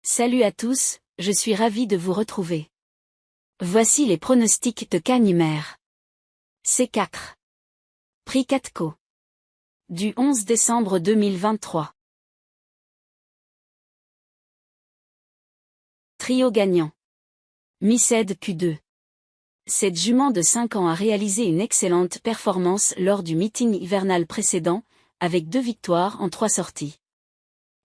Salut à tous, je suis ravi de vous retrouver. Voici les pronostics de Cagnes-Mer. C4. Prix Catco. Du 11 décembre 2023. Trio gagnant. Missed Q2. Cette jument de 5 ans a réalisé une excellente performance lors du meeting hivernal précédent, avec 2 victoires en 3 sorties.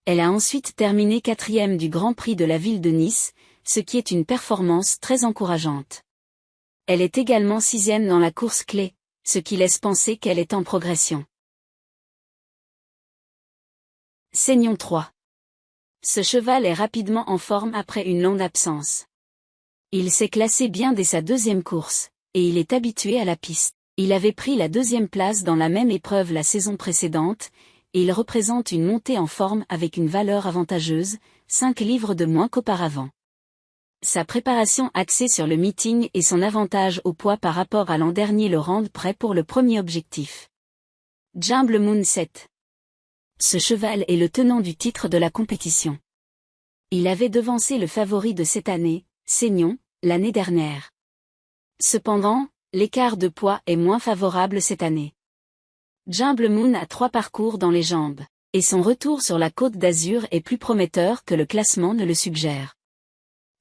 Elle a ensuite terminé 4e du Grand Prix de la ville de Nice, ce qui est une performance très encourageante. Elle est également 6e dans la course clé, ce qui laisse penser qu'elle est en progression. Seignon 3. Ce cheval est rapidement en forme après une longue absence. Il s'est classé bien dès sa 2e course, et il est habitué à la piste. Il avait pris la 2e place dans la même épreuve la saison précédente, et il représente une montée en forme avec une valeur avantageuse, 5 livres de moins qu'auparavant. Sa préparation axée sur le meeting et son avantage au poids par rapport à l'an dernier le rendent prêt pour le premier objectif. Jumble Moon 7. Ce cheval est le tenant du titre de la compétition. Il avait devancé le favori de cette année, Seignon, l'année dernière. Cependant, l'écart de poids est moins favorable cette année. Jumble Moon a 3 parcours dans les jambes, et son retour sur la Côte d'Azur est plus prometteur que le classement ne le suggère.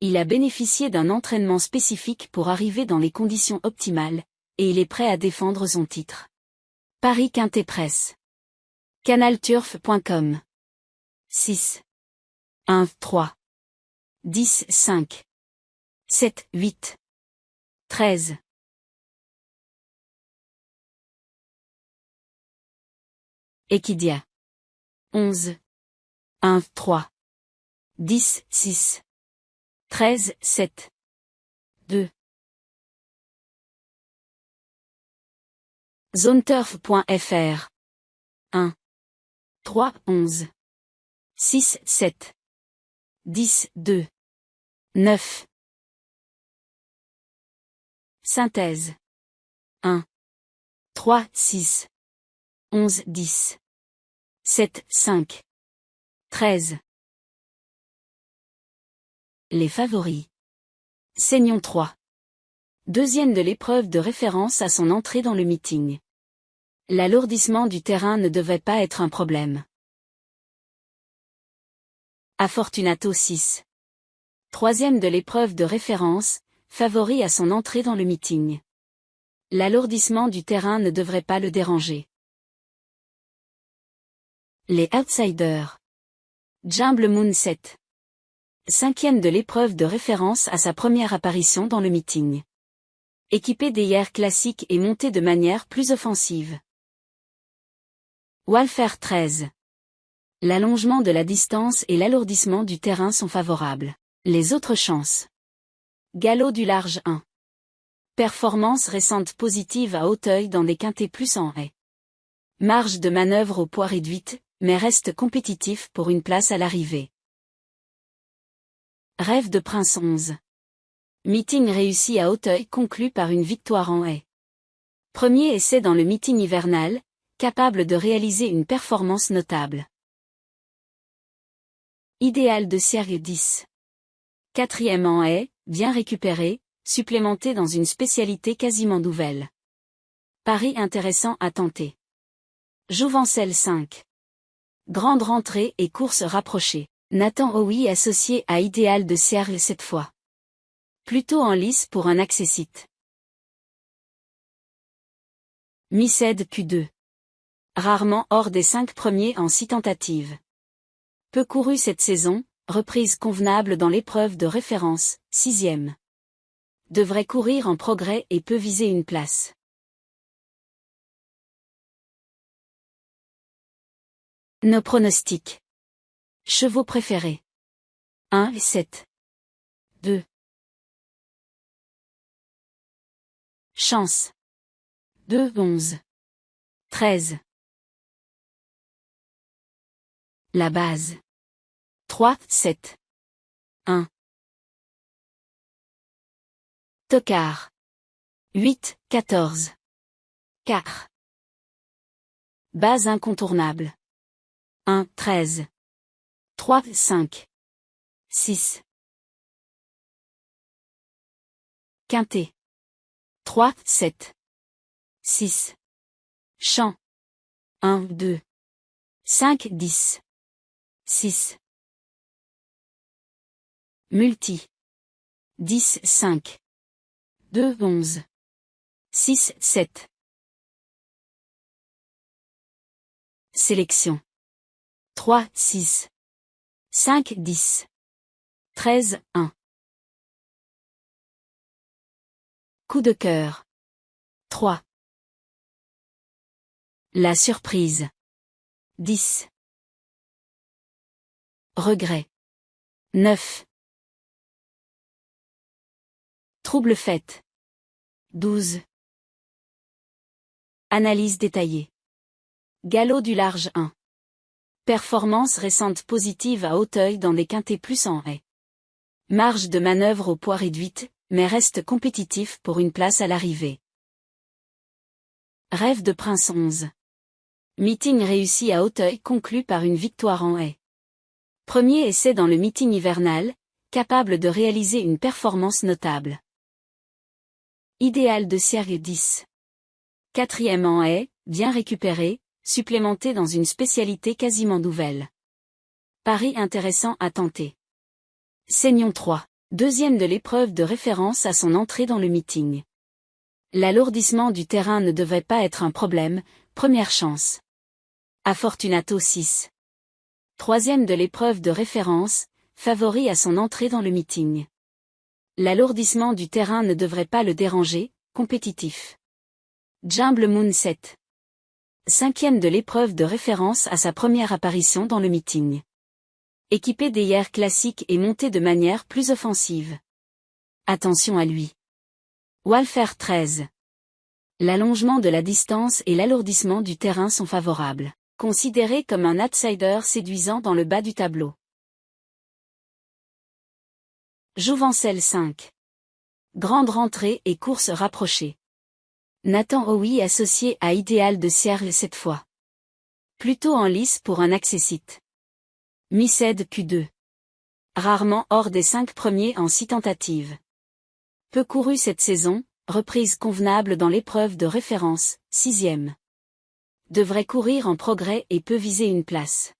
Il a bénéficié d'un entraînement spécifique pour arriver dans les conditions optimales, et il est prêt à défendre son titre. Paris Quintet Presse. Canalturf.com. 6. 1, 3. 10, 5. 7, 8. 13. Equidia. 11. 1, 3. 10, 6. 13, 7. 2. Zoneturf.fr. 1. 3, 11. 6, 7. 10, 2. 9. Synthèse. 1. 3, 6. 11, 10. 7, 5. 13. Les favoris. Seignon 3. 2e de l'épreuve de référence à son entrée dans le meeting. L'alourdissement du terrain ne devait pas être un problème. Afortunato 6. 3e de l'épreuve de référence, favori à son entrée dans le meeting. L'alourdissement du terrain ne devrait pas le déranger. Les outsiders. Jumble Moon 7. 5e de l'épreuve de référence à sa première apparition dans le meeting. Équipé d'hyères classiques et monté de manière plus offensive. Walfer 13. L'allongement de la distance et l'alourdissement du terrain sont favorables. Les autres chances. Galop du large 1. Performance récente positive à Auteuil dans des quintets plus en haie. Marge de manœuvre au poids réduite, mais reste compétitif pour une place à l'arrivée. Rêve de Prince 11. Meeting réussi à Auteuil conclu par une victoire en haie. Premier essai dans le meeting hivernal, capable de réaliser une performance notable. Idéal de Siergue 10. 4e en haie, bien récupéré, supplémenté dans une spécialité quasiment nouvelle. Pari intéressant à tenter. Jouvencel 5. Grande rentrée et course rapprochée. Nathan Howie associé à Idéal de Siergue cette fois. Plutôt en lice pour un accessite. Missed Q2. Rarement hors des 5 premiers en 6 tentatives. Peu couru cette saison, reprise convenable dans l'épreuve de référence, 6e. Devrait courir en progrès et peut viser une place. Nos pronostics. Chevaux préférés. 1 et 7. 2. Chance. 2, 11. 13. La base. 3, 7. 1. Tocard. 8, 14. 4. Base incontournable. 1, 13. 3, 5. 6. Quintet. 3, 7. 6. Champ. 1, 2. 5, 10. 6. Multi. 10, 5. 2, 11. 6, 7. Sélection. 3, 6. 5, 10. 13, 1. Coup de cœur. 3. La surprise. 10. Regret. 9. Trouble fête. 12. Analyse détaillée. Galop du large 1. Performance récente positive à Auteuil dans des quintets plus en haie. Marge de manœuvre au poids réduite, mais reste compétitif pour une place à l'arrivée. Rêve de Prince 11. Meeting réussi à Auteuil conclu par une victoire en haie. Premier essai dans le meeting hivernal, capable de réaliser une performance notable. Idéal de Siergue 10. Quatrième en haie, bien récupéré, supplémenté dans une spécialité quasiment nouvelle. Pari intéressant à tenter. Seignon 3. Deuxième de l'épreuve de référence à son entrée dans le meeting. L'alourdissement du terrain ne devrait pas être un problème, première chance. A Fortunato 6. Troisième de l'épreuve de référence, favori à son entrée dans le meeting. L'alourdissement du terrain ne devrait pas le déranger, compétitif. Jumble Moon 7. Cinquième de l'épreuve de référence à sa première apparition dans le meeting. Équipé d'ayers classiques et monté de manière plus offensive. Attention à lui. Walfer 13. L'allongement de la distance et l'alourdissement du terrain sont favorables. Considéré comme un outsider séduisant dans le bas du tableau. Jouvencel 5. Grande rentrée et course rapprochée. Nathan Howie associé à Idéal de Sierre cette fois. Plutôt en lice pour un accessite. Missed Q2. Rarement hors des 5 premiers en 6 tentatives. Peu couru cette saison, reprise convenable dans l'épreuve de référence, 6e. Devrait courir en progrès et peut viser une place.